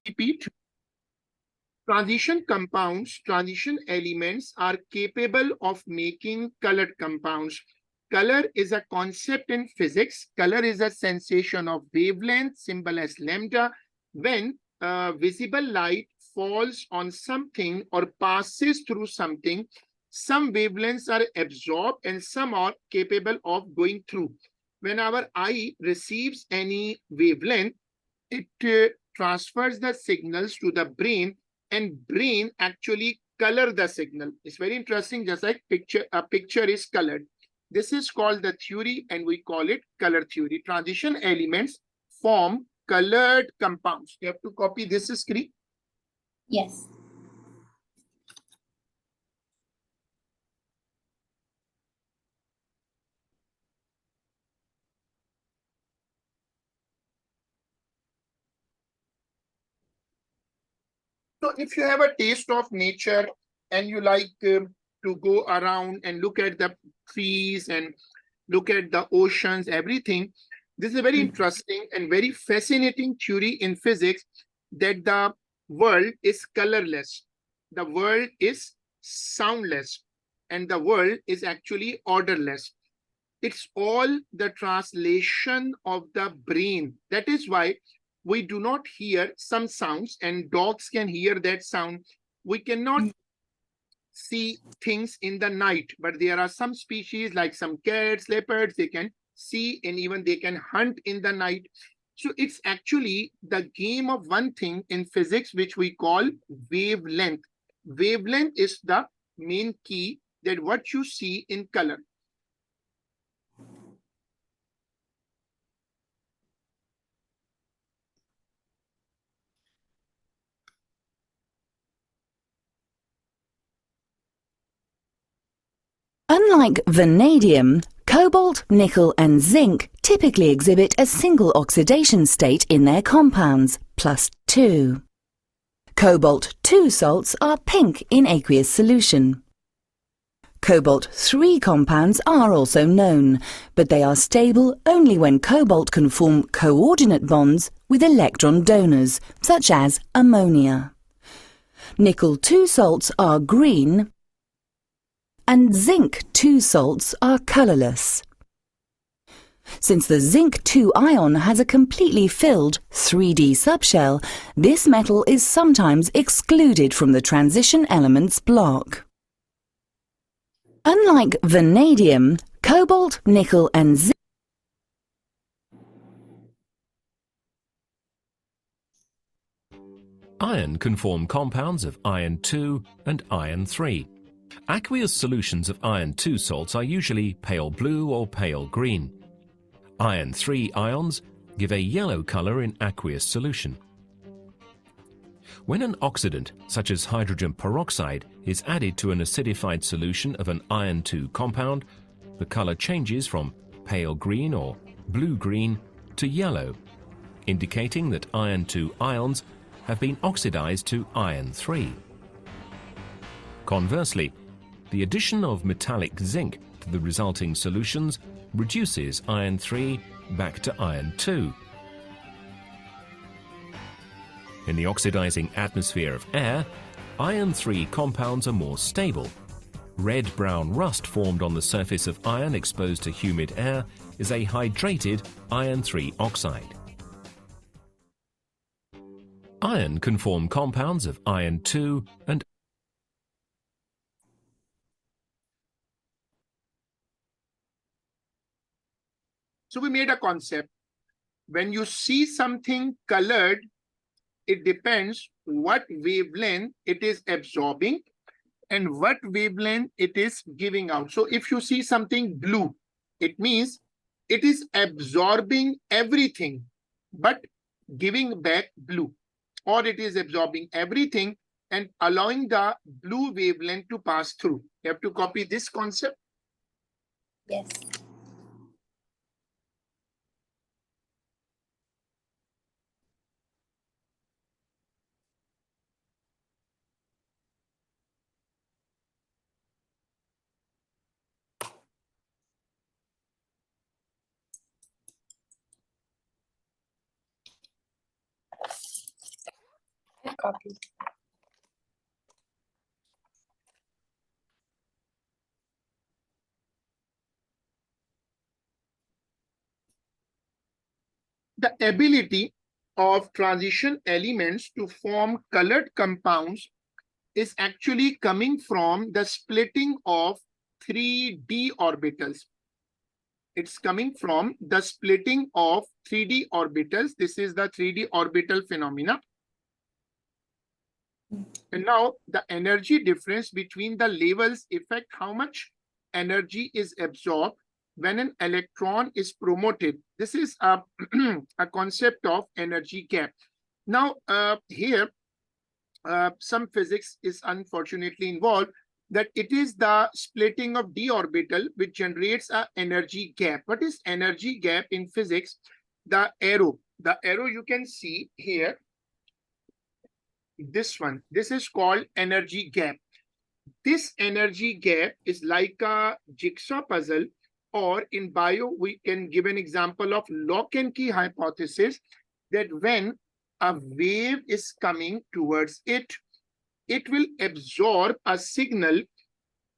repeat. Transition compounds, transition elements are capable of making colored compounds. Color is a concept in physics. Color is a sensation of wavelength, symbol as lambda. When visible light falls on something or passes through something, some wavelengths are absorbed and some are capable of going through. When our eye receives any wavelength, it transfers the signals to the brain, and brain actually color the signal. It's very interesting, just like a picture is colored. This is called the theory, and we call it color theory. Transition elements form colored compounds. You have to copy this screen. Yes. So if you have a taste of nature and you like to go around and look at the trees and look at the oceans, everything, this is a very interesting and very fascinating theory in physics, that the world is colorless, the world is soundless, and the world is actually orderless. It's all the translation of the brain. That is why we do not hear some sounds, and dogs can hear that sound. We cannot see things in the night, but there are some species like some cats, leopards, they can see, and even they can hunt in the night. So it's actually the game of one thing in physics, which we call wavelength. Wavelength is the main key, that what you see in color. Unlike vanadium, cobalt, nickel and zinc typically exhibit a single oxidation state in their compounds, +2. Cobalt-2 salts are pink in aqueous solution. Cobalt-3 compounds are also known, but they are stable only when cobalt can form coordinate bonds with electron donors, such as ammonia. Nickel-2 salts are green, and zinc-2 salts are colorless. Since the zinc-2 ion has a completely filled 3D subshell, this metal is sometimes excluded from the transition elements block. Unlike vanadium, cobalt, nickel and zinc Iron can form compounds of iron 2 and iron 3. Aqueous solutions of iron 2 salts are usually pale blue or pale green. Iron 3 ions give a yellow color in aqueous solution. When an oxidant, such as hydrogen peroxide, is added to an acidified solution of an iron 2 compound, the color changes from pale green or blue-green to yellow, indicating that iron 2 ions have been oxidized to iron 3. Conversely, the addition of metallic zinc to the resulting solutions reduces iron 3 back to iron 2. In the oxidizing atmosphere of air, iron 3 compounds are more stable. Red-brown rust formed on the surface of iron exposed to humid air is a hydrated iron 3 oxide. Iron can form compounds of iron 2 and So we made a concept. When you see something colored, it depends what wavelength it is absorbing and what wavelength it is giving out. So if you see something blue, it means it is absorbing everything but giving back blue, or it is absorbing everything and allowing the blue wavelength to pass through. You have to copy this concept. Yes. I've copied. The ability of transition elements to form colored compounds is actually coming from the splitting of 3D orbitals. It's coming from the splitting of 3D orbitals. This is the 3D orbital phenomena. And now the energy difference between the levels affect how much energy is absorbed when an electron is promoted. This is a, a concept of energy gap. Now, here, some physics is unfortunately involved, that it is the splitting of d orbital which generates a energy gap. What is energy gap in physics? The arrow you can see here, this one, this is called energy gap. This energy gap is like a jigsaw puzzle, or in bio, we can give an example of lock and key hypothesis, that when a wave is coming towards it, it will absorb a signal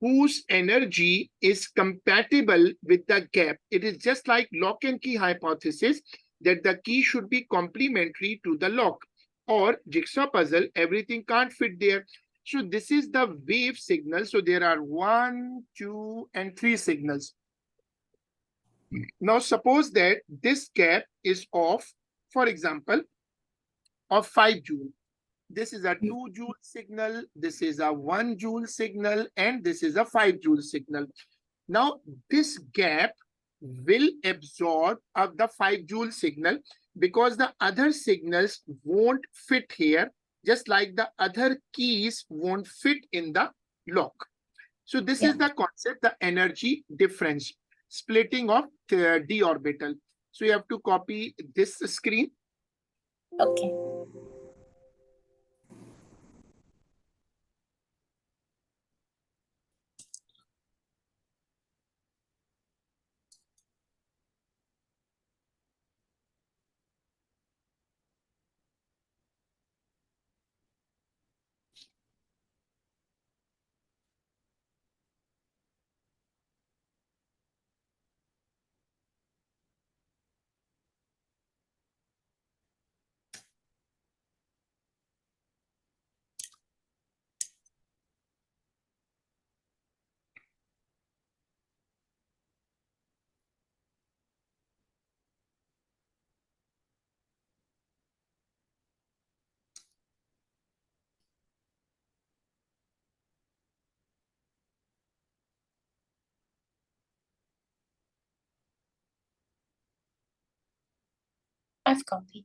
whose energy is compatible with the gap. It is just like lock and key hypothesis, that the key should be complementary to the lock, or jigsaw puzzle, everything can't fit there. So this is the wave signal. So there are 1, 2, and 3 signals. Now suppose that this gap is of, for example, of 5 joule. This is a 2 joule signal, this is a 1 joule signal, and this is a 5 joule signal. Now this gap will absorb of the 5 joule signal, because the other signals won't fit here, just like the other keys won't fit in the lock. So this is the concept, the energy difference, splitting of d orbital. So you have to copy this screen. Okay. I've copied.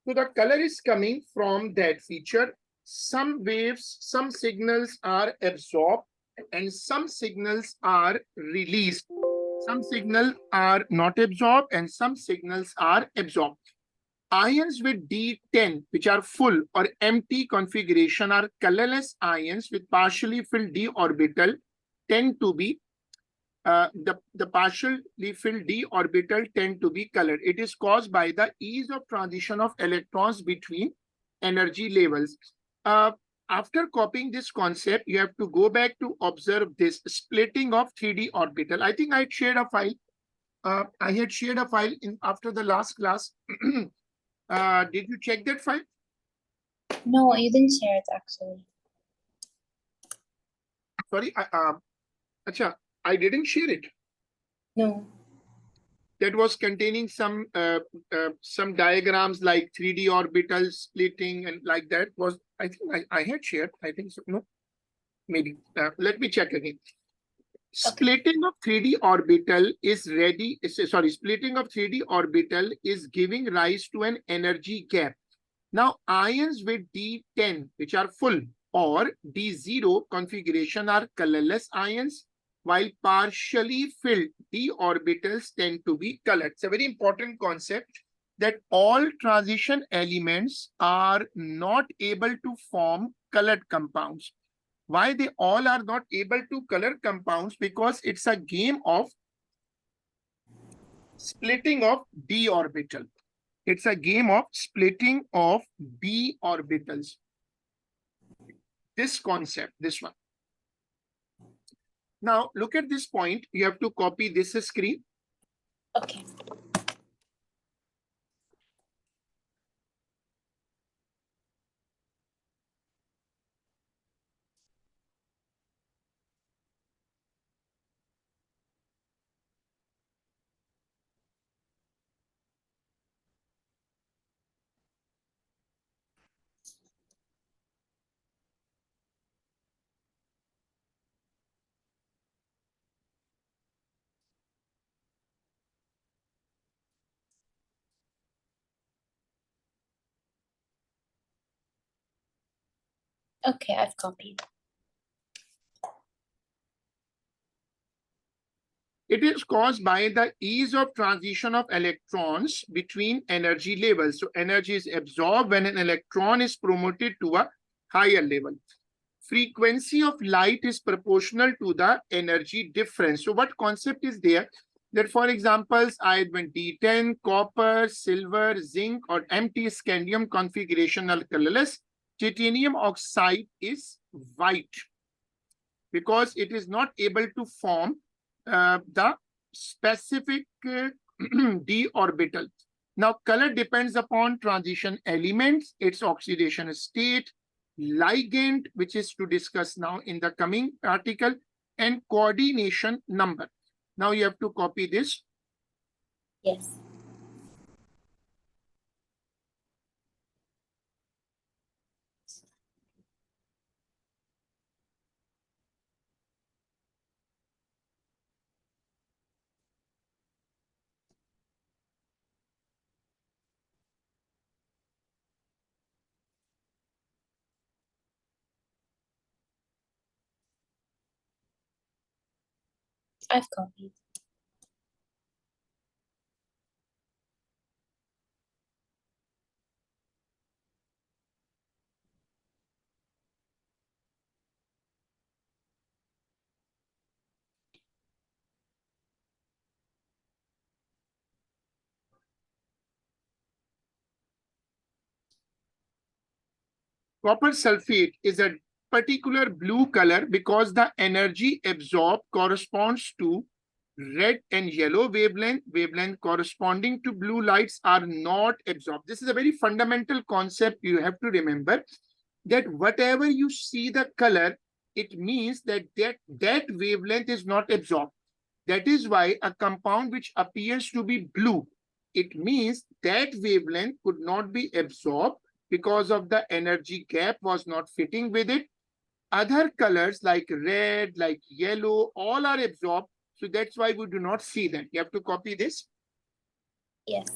So the color is coming from that feature. Some waves, some signals are absorbed and some signals are released. Some signals are not absorbed and some signals are absorbed. Ions with D10, which are full or empty configuration, are colorless ions with partially filled d orbital, tend to be the partially filled d orbital tend to be colored. It is caused by the ease of transition of electrons between energy levels. After copying this concept, you have to go back to observe this splitting of 3D orbital. I think I had shared a file. I had shared a file in after the last class. Did you check that file? No, you didn't share it actually. Sorry, I didn't share it. No. That was containing some diagrams like 3D orbitals splitting and like that. Was I think I had shared. I think so. No, maybe. Let me check again. Splitting of 3D orbital is ready. Sorry, splitting of 3D orbital is giving rise to an energy gap. Now, ions with D10, which are full, or D0 configuration, are colorless ions, while partially filled d orbitals tend to be colored. It's a very important concept, that all transition elements are not able to form colored compounds. Why they all are not able to color compounds? Because it's a game of splitting of d orbital. It's a game of splitting of d orbitals. This concept, this one. Now, look at this point. You have to copy this screen. Okay. Okay, I've copied. It is caused by the ease of transition of electrons between energy levels. So energy is absorbed when an electron is promoted to a higher level. Frequency of light is proportional to the energy difference. So what concept is there? That for examples, either D10, copper, silver, zinc, or empty scandium configuration are colorless. Titanium oxide is white because it is not able to form the specific d orbital. Now, color depends upon transition elements, its oxidation state, ligand, which is to discuss now in the coming article, and coordination number. Now you have to copy this. Yes. I've copied. Copper sulfate is a particular blue color because the energy absorbed corresponds to red and yellow wavelength corresponding to blue lights are not absorbed. This is a very fundamental concept you have to remember, that whatever you see the color, it means that wavelength is not absorbed. That is why a compound which appears to be blue, it means that wavelength could not be absorbed because of the energy gap was not fitting with it. Other colors like red, like yellow, all are absorbed. So that's why we do not see them. You have to copy this. Yes.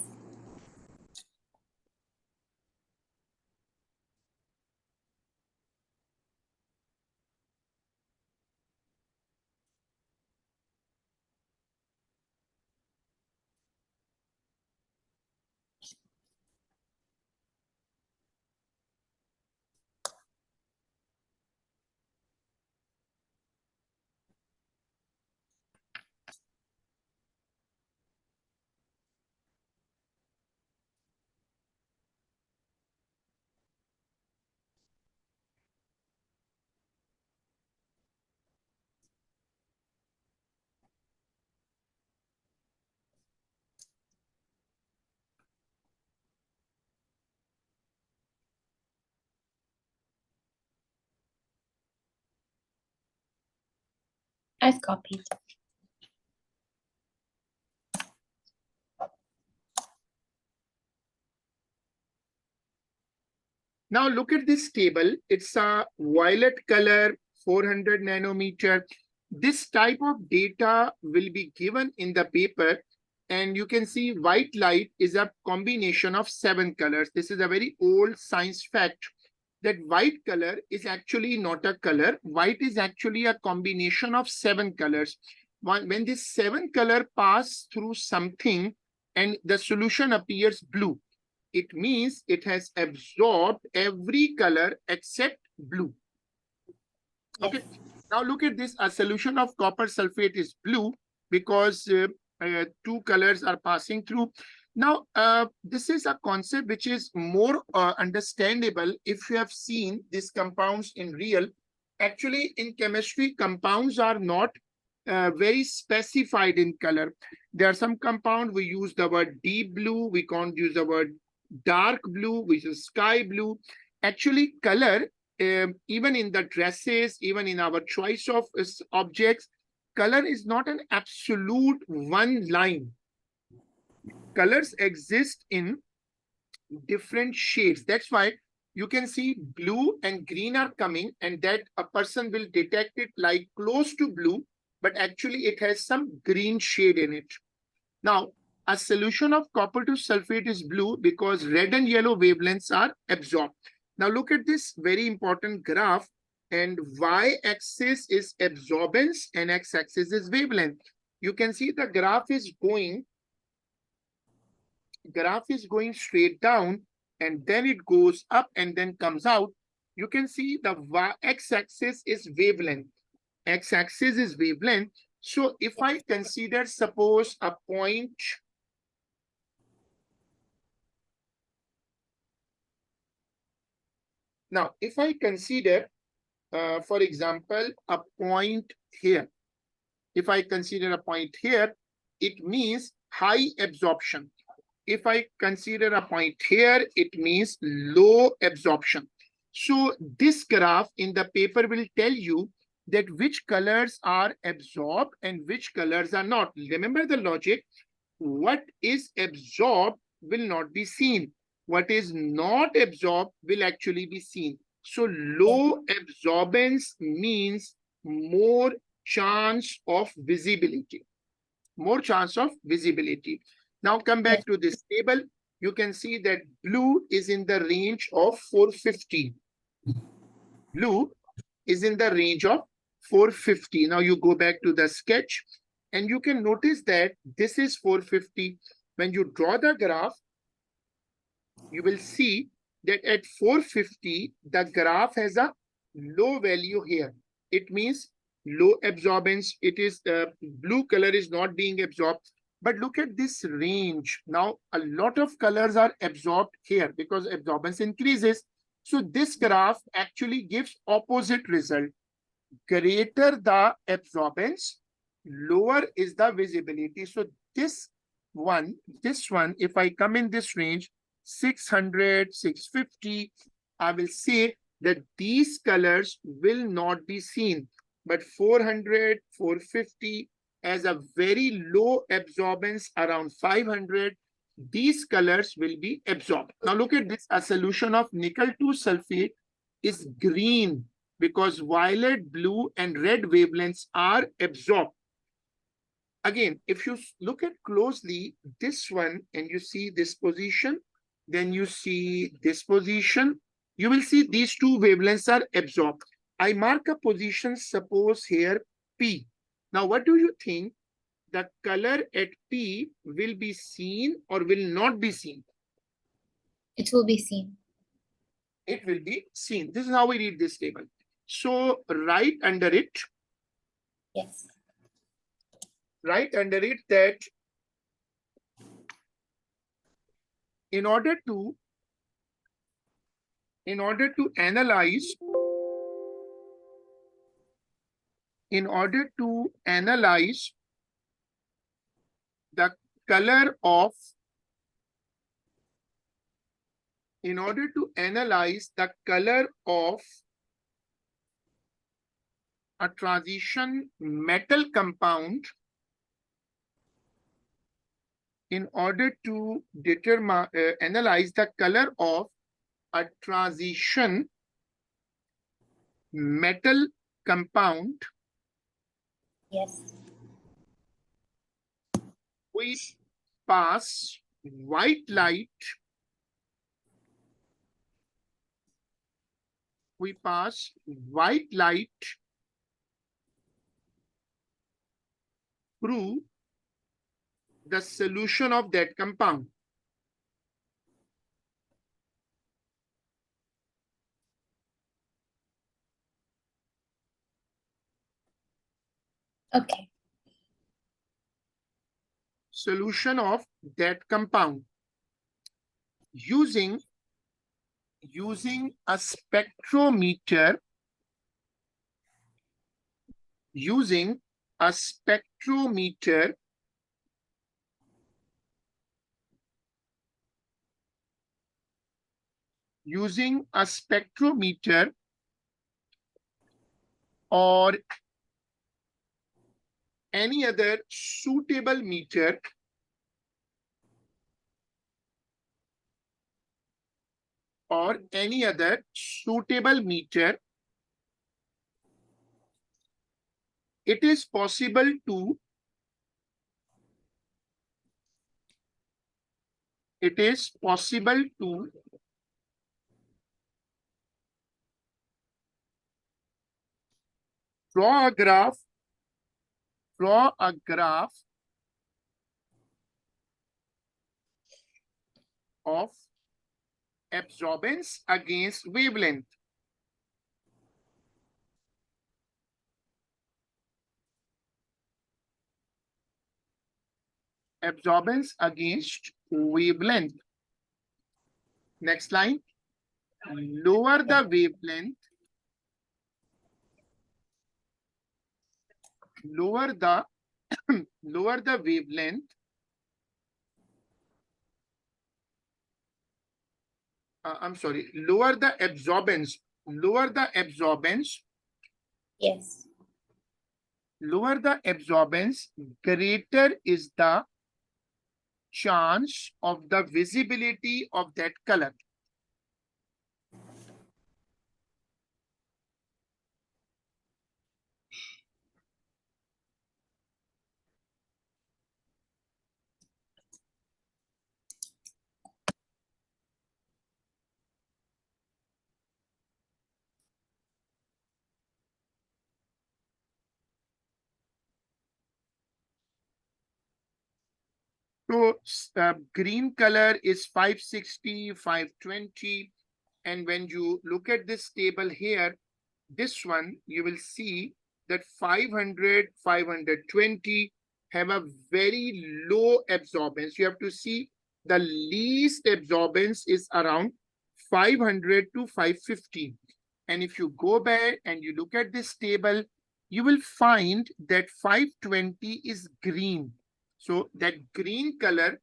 I've copied. Now look at this table. It's a violet color, 400 nanometer. This type of data will be given in the paper. And you can see white light is a combination of 7 colors. This is a very old science fact, that white color is actually not a color. White is actually a combination of 7 colors. When this 7 color pass through something and the solution appears blue, it means it has absorbed every color except blue. Yes. Okay, now look at this. A solution of copper sulfate is blue because 2 colors are passing through. Now, this is a concept which is more understandable if you have seen these compounds in real. Actually, in chemistry, compounds are not very specified in color. There are some compound we use the word deep blue, we can't use the word dark blue, which is sky blue. Actually, color, even in the dresses, even in our choice of objects, color is not an absolute one line. Colors exist in different shades. That's why you can see blue and green are coming, and that a person will detect it like close to blue, but actually it has some green shade in it. Now, a solution of copper to sulfate is blue because red and yellow wavelengths are absorbed. Now look at this very important graph, and y-axis is absorbance and x-axis is wavelength. You can see the graph is going straight down, and then it goes up and then comes out. You can see the x-axis is wavelength. X-axis is wavelength. So if I consider, suppose, a point, now if I consider, for example, a point here. If I consider a point here, it means high absorption. If I consider a point here, it means low absorption. So this graph in the paper will tell you that which colors are absorbed and which colors are not. Remember the logic. What is absorbed will not be seen. What is not absorbed will actually be seen. So low absorbance means more chance of visibility. More chance of visibility. Now come back to this table. You can see that blue is in the range of 450. Blue is in the range of 450. Now you go back to the sketch and you can notice that this is 450. When you draw the graph, you will see that at 450, the graph has a low value here. It means low absorbance. It is blue color is not being absorbed. But look at this range. Now, a lot of colors are absorbed here because absorbance increases. So this graph actually gives opposite result. Greater the absorbance, lower is the visibility. So this one, if I come in this range, 600, 650, I will say that these colors will not be seen. But 400, 450 as a very low absorbance around 500, these colors will be absorbed. Now look at this, a solution of nickel 2 sulfate is green because violet, blue, and red wavelengths are absorbed. Again, if you look at closely this one and you see this position, then you see this position, you will see these two wavelengths are absorbed. I mark a position, suppose here P. Now, what do you think? The color at P will be seen or will not be seen? It will be seen. It will be seen. This is how we read this table. So right under it, Yes. right under it that in order to analyze the color of a transition metal compound, in order to determine analyze the color of a transition metal compound, Yes. we pass white light through the solution of that compound. Okay. Solution of that compound using a spectrometer, using a spectrometer using a spectrometer or any other suitable meter, it is possible to draw a graph of absorbance against wavelength. Absorbance against wavelength. Next line. Lower the wavelength. Lower the wavelength. I'm sorry. Lower the absorbance. Yes. Lower the absorbance, greater is the chance of the visibility of that color. So green color is 560, 520. And when you look at this table here, this one, you will see that 500, 520 have a very low absorbance. You have to see the least absorbance is around 500 to 550. And if you go back and you look at this table, you will find that 520 is green. So that green color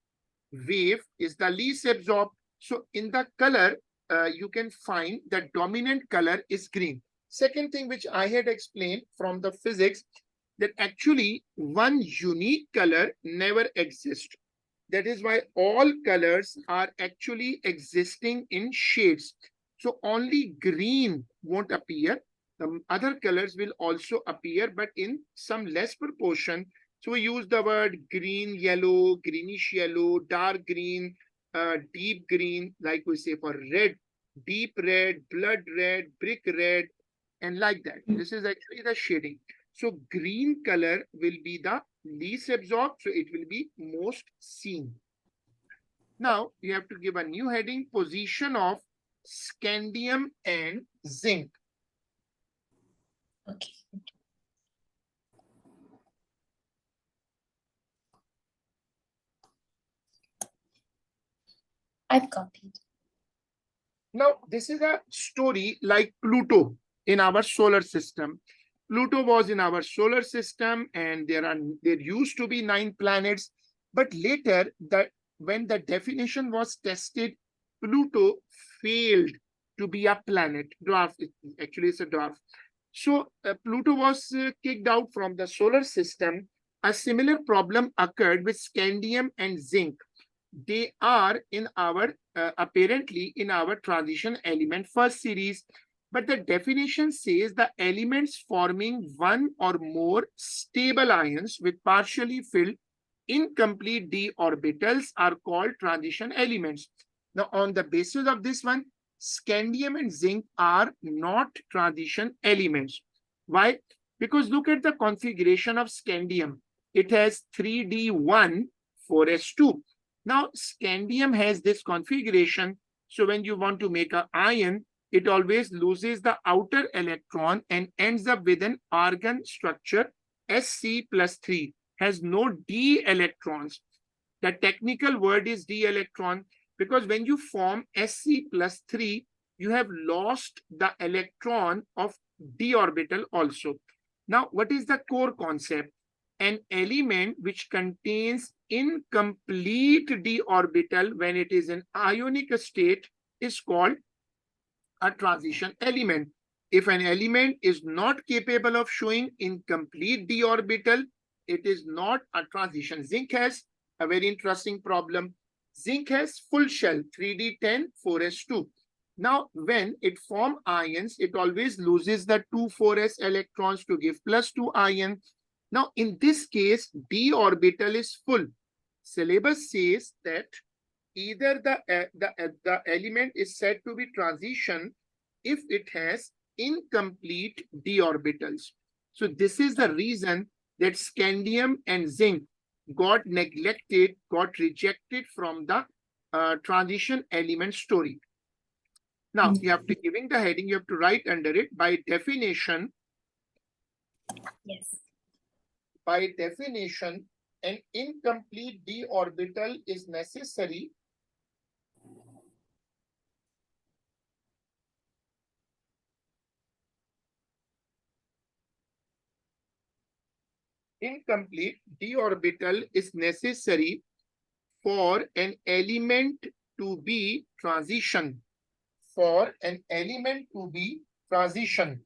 wave is the least absorbed. So in the color, you can find the dominant color is green. Second thing which I had explained from the physics, that actually one unique color never exists. That is why all colors are actually existing in shades. So only green won't appear. The other colors will also appear, but in some less proportion. So we use the word green, yellow, greenish yellow, dark green, deep green, like we say for red, deep red, blood red, brick red, and like that. This is actually the shading. So green color will be the least absorbed, so it will be most seen. Now you have to give a new heading, position of scandium and zinc. Okay. I've copied. Now, this is a story like Pluto in our solar system. Pluto was in our solar system, and there used to be 9 planets. But later, when the definition was tested, Pluto failed to be a planet. Dwarf, actually, it's a dwarf. So Pluto was kicked out from the solar system. A similar problem occurred with scandium and zinc. They are in our apparently in our transition element first series, but the definition says the elements forming one or more stable ions with partially filled incomplete d orbitals are called transition elements. Now on the basis of this one, scandium and zinc are not transition elements. Why? Because look at the configuration of scandium. It has 3d1 4s2. Now, scandium has this configuration. So when you want to make an ion, it always loses the outer electron and ends up with an argon structure, Sc plus 3, has no d electrons. The technical word is d electron, because when you form Sc+3, you have lost the electron of d orbital also. Now, what is the core concept? An element which contains incomplete d orbital when it is in ionic state is called a transition element. If an element is not capable of showing incomplete d orbital, it is not a transition. Zinc has a very interesting problem. Zinc has full shell, 3d10, 4s2. Now, when it forms ions, it always loses the 2 4s electrons to give +2 ion. Now, in this case, d orbital is full. Syllabus says that either the element is said to be transition if it has incomplete d orbitals. So this is the reason that scandium and zinc got neglected, got rejected from the transition element story. Now, you have to, giving the heading, you have to write under it, by definition, Yes. an incomplete d orbital is necessary incomplete d orbital is necessary for an element to be transition. For an element to be transition.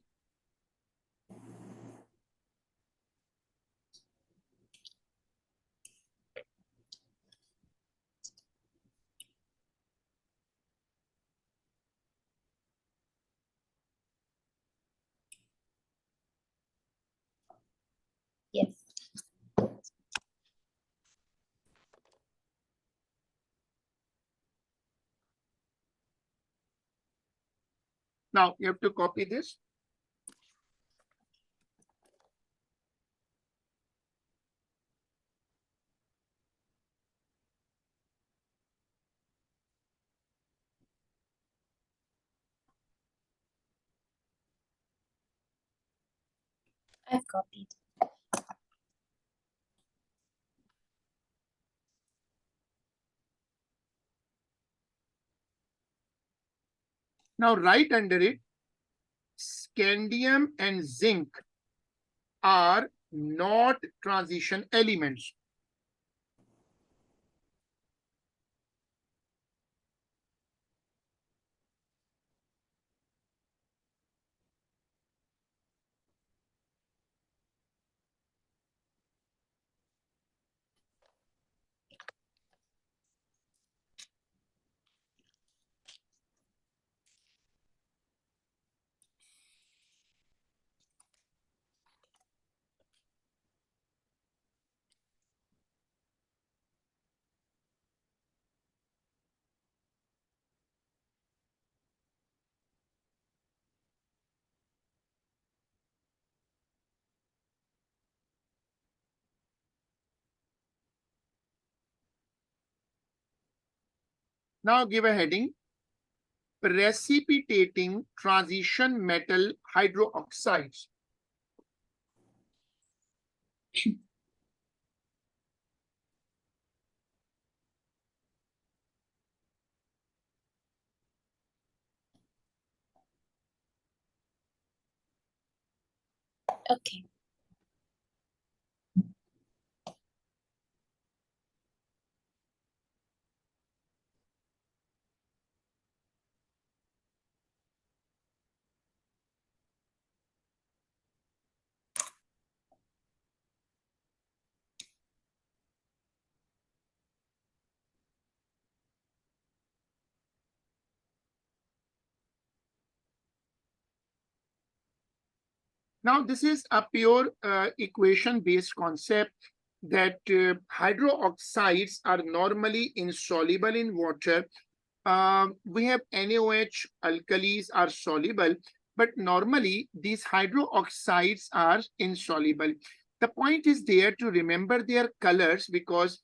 Yes. Now you have to copy this. I've copied. Now write under it, scandium and zinc are not transition elements. Now give a heading, precipitating transition metal hydroxides. Okay. Now this is a pure equation-based concept that hydroxides are normally insoluble in water. We have NaOH, alkalis are soluble, but normally these hydroxides are insoluble. The point is there to remember their colors, because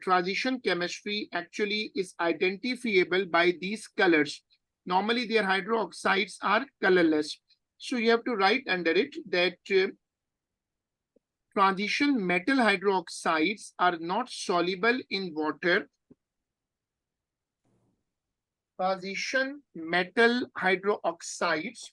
transition chemistry actually is identifiable by these colors. Normally their hydroxides are colorless. So you have to write under it that transition metal hydroxides are not soluble in water. Transition metal hydroxides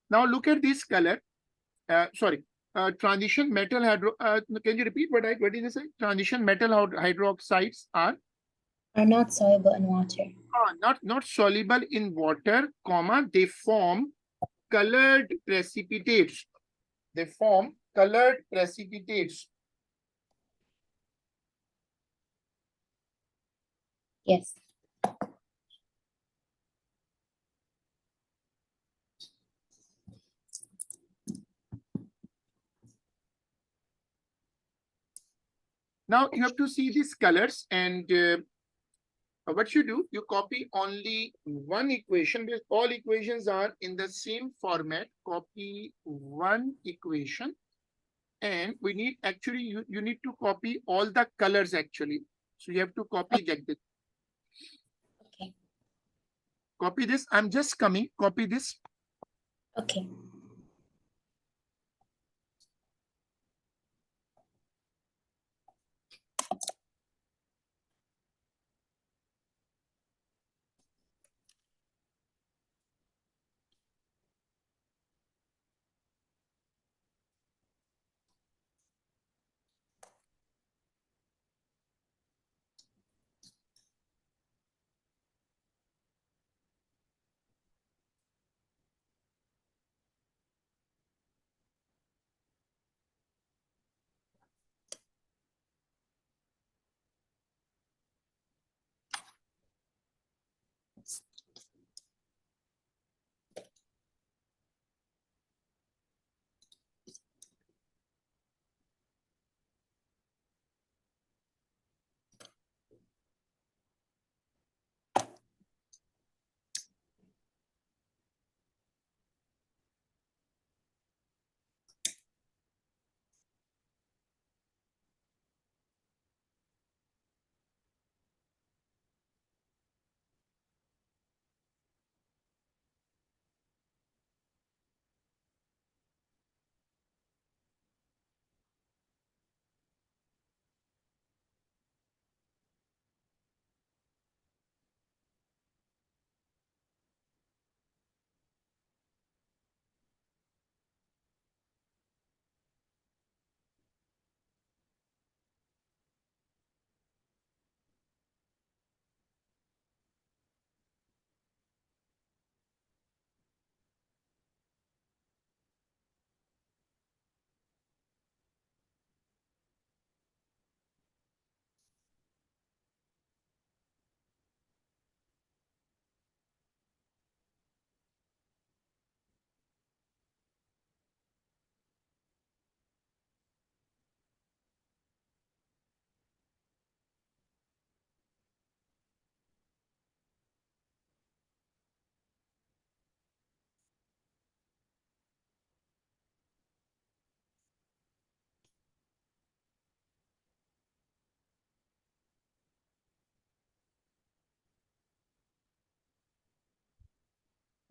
now look at this color. Transition metal hydro. Can you repeat what did you say? Transition metal hydroxides are not soluble in water. not soluble in water, comma, they form colored precipitates. They form colored precipitates. Yes. Now you have to see these colors, and what you do, you copy only one equation because all equations are in the same format. Copy one equation, and we need actually you need to copy all the colors actually. So you have to copy like this. Okay. Copy this. I'm just coming. Copy this. Okay.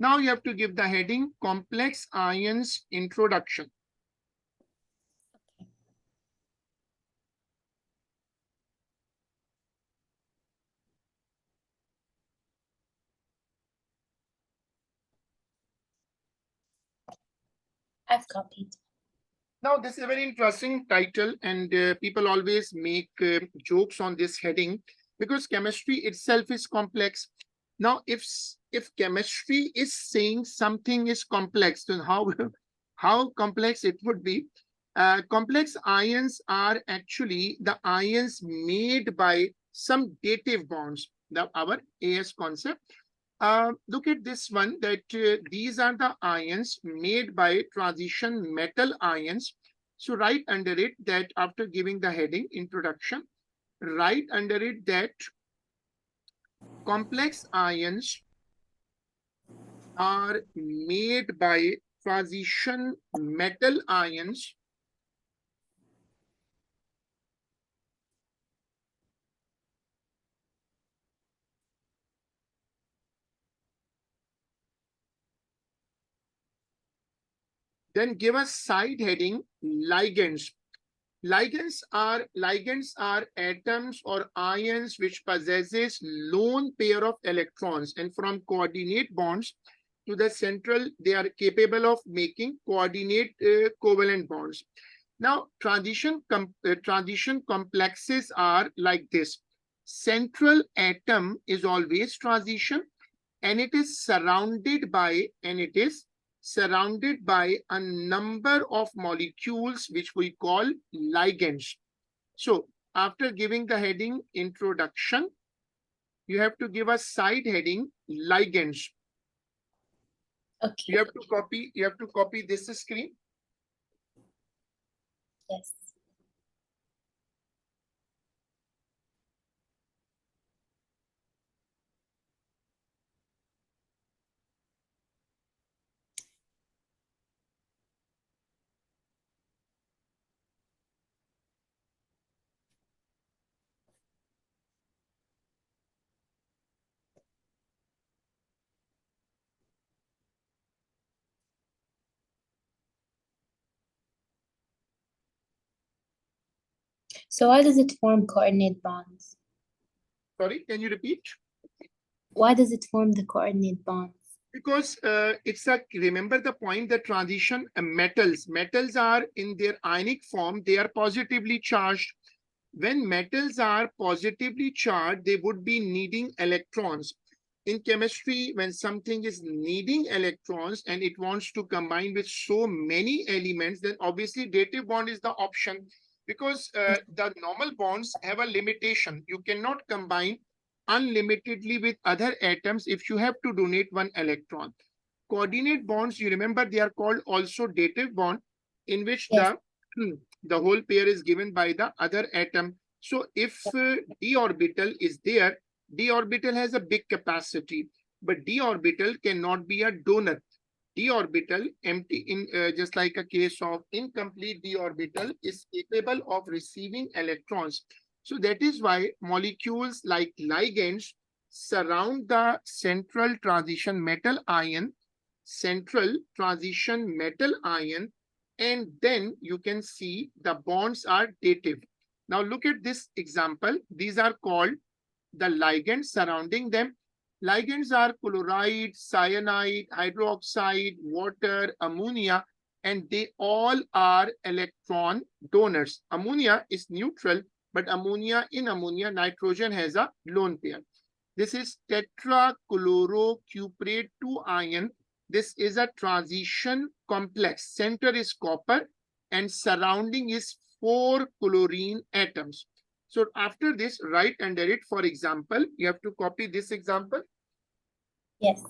Now you have to give the heading complex ions introduction. I've copied. Now, this is a very interesting title, and people always make jokes on this heading because chemistry itself is complex. Now, if chemistry is saying something is complex, then how how complex it would be. Complex ions are actually the ions made by some dative bonds, our AS concept. Look at this one, that these are the ions made by transition metal ions. So write under it that, after giving the heading introduction, write under it that complex ions are made by transition metal ions then give a side heading ligands. Ligands are atoms or ions which possesses lone pair of electrons, and from coordinate bonds to the central, they are capable of making coordinate covalent bonds. Now, transition complexes are like this. Central atom is always transition, and it is surrounded by a number of molecules which we call ligands. So after giving the heading introduction, you have to give a side heading ligands. Okay. You have to copy this screen. Yes. So why does it form coordinate bonds? Sorry, can you repeat? Why does it form the coordinate bonds? Because remember the point, that transition metals are in their ionic form, they are positively charged. When metals are positively charged, they would be needing electrons. In chemistry, when something is needing electrons and it wants to combine with so many elements, then obviously dative bond is the option, because the normal bonds have a limitation. You cannot combine unlimitedly with other atoms if you have to donate one electron. Coordinate bonds, you remember, they are called also dative bond, in which Yes. the whole pair is given by the other atom. So if d orbital is there, d orbital has a big capacity, but d orbital cannot be a donor. D orbital empty, in just like a case of incomplete d orbital, is capable of receiving electrons. So that is why molecules like ligands surround the central transition metal ion, and then you can see the bonds are dative. Now look at this example. These are called the ligands surrounding them. Ligands are chloride, cyanide, hydroxide, water, ammonia, and they all are electron donors. Ammonia is neutral, but in ammonia, nitrogen has a lone pair. This is tetrachlorocuprate 2 ion. This is a transition complex. Center is copper and surrounding is 4 chlorine atoms. So after this, write under it, for example, you have to copy this example. Yes.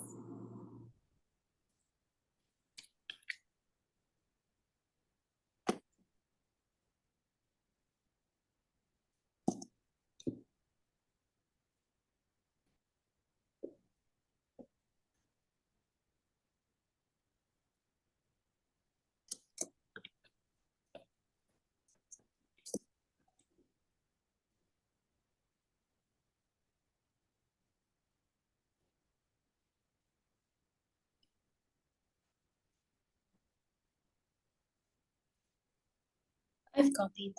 I've copied.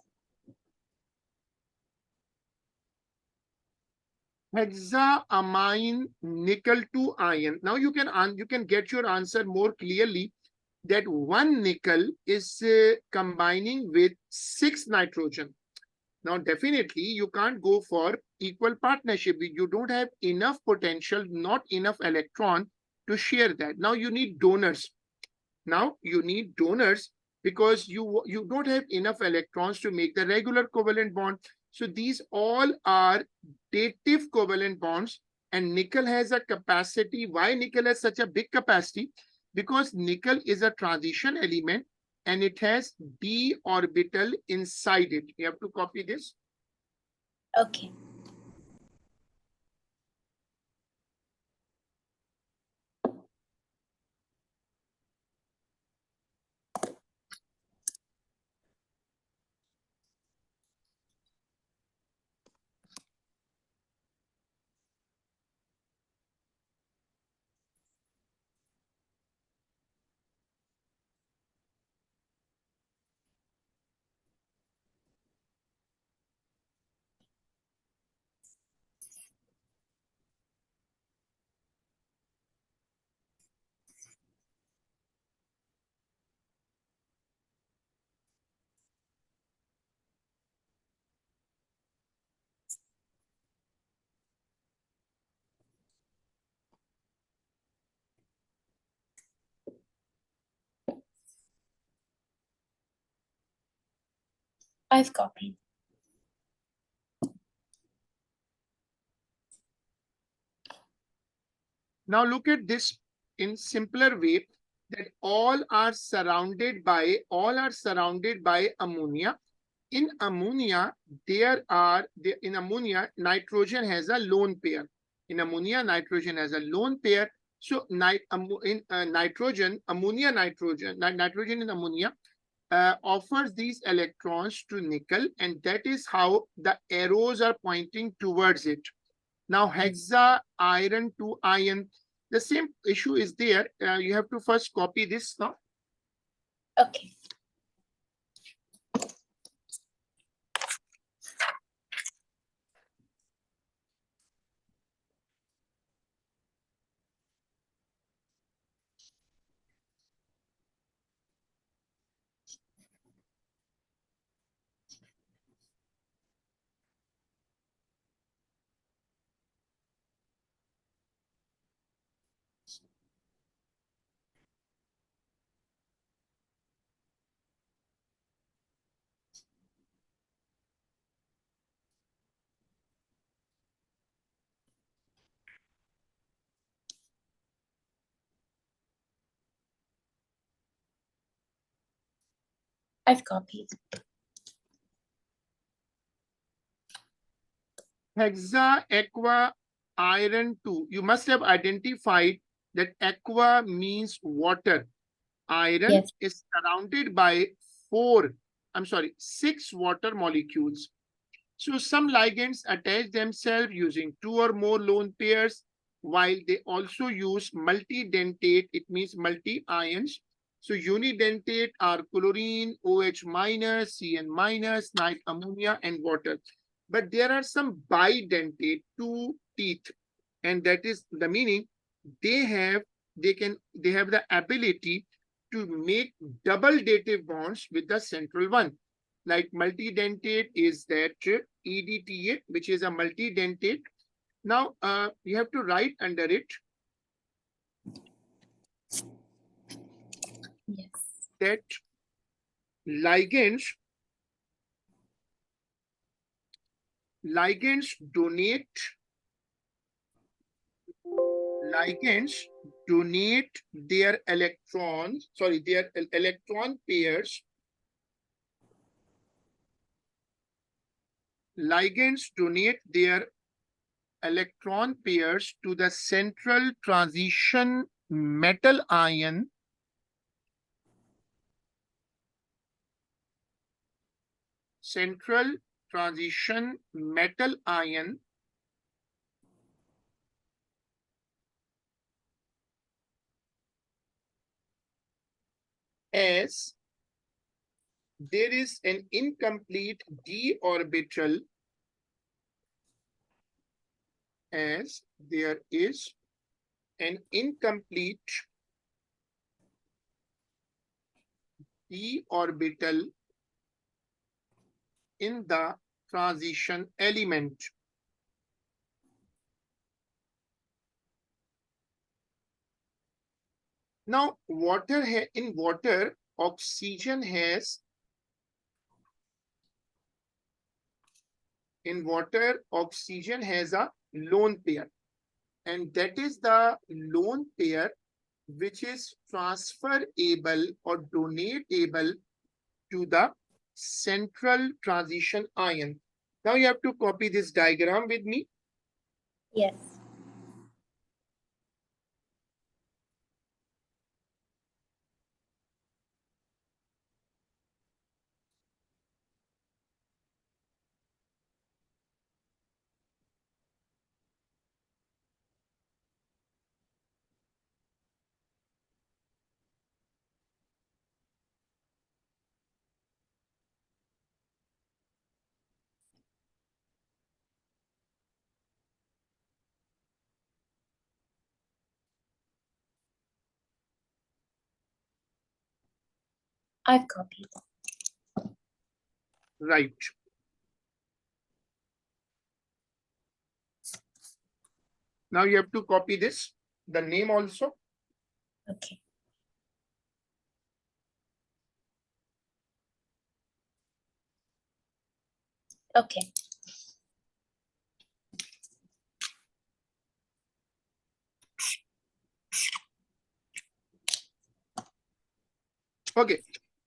Hexaamine nickel 2 ion. Now you can get your answer more clearly, that 1 nickel is combining with 6 nitrogen. Now definitely you can't go for equal partnership. You don't have enough potential, not enough electron to share that. Now you need donors. Now you need donors because you don't have enough electrons to make the regular covalent bond. So these all are dative covalent bonds, and nickel has a capacity. Why nickel has such a big capacity? Because nickel is a transition element and it has d orbital inside it. You have to copy this. Okay. I've copied. Now look at this in simpler way, that all are surrounded by ammonia. In ammonia, nitrogen has a lone pair. In ammonia, nitrogen has a lone pair. So nitrogen in ammonia offers these electrons to nickel, and that is how the arrows are pointing towards it. Now hexa iron to iron, the same issue is there. You have to first copy this now. Okay. I've copied. Hexa aqua iron 2. You must have identified that aqua means water. Iron Yes. is surrounded by 6 water molecules. So some ligands attach themselves using 2 or more lone pairs, while they also use multidentate. It means multi-ions. So unidentate are chlorine, OH minus, CN minus, night ammonia, and water. But there are some bidentate, 2 teeth, and that is the meaning they have the ability to make double dative bonds with the central one. Like multidentate is that EDTA, which is a multidentate. Now you have to write under it Yes. that ligands donate their electrons, their electron pairs. Ligands donate their electron pairs to the central transition metal ion as there is an incomplete d orbital, as there is an incomplete d orbital in the transition element. Now, in water, oxygen has a lone pair, and that is the lone pair which is transferable or donatable to the central transition ion. Now you have to copy this diagram with me. Yes. I've copied. Right. Now you have to copy this, the name also. Okay. Okay. Okay.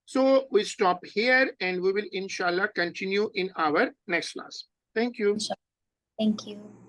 So we stop here and we will inshallah continue in our next class. Thank you. Thank you.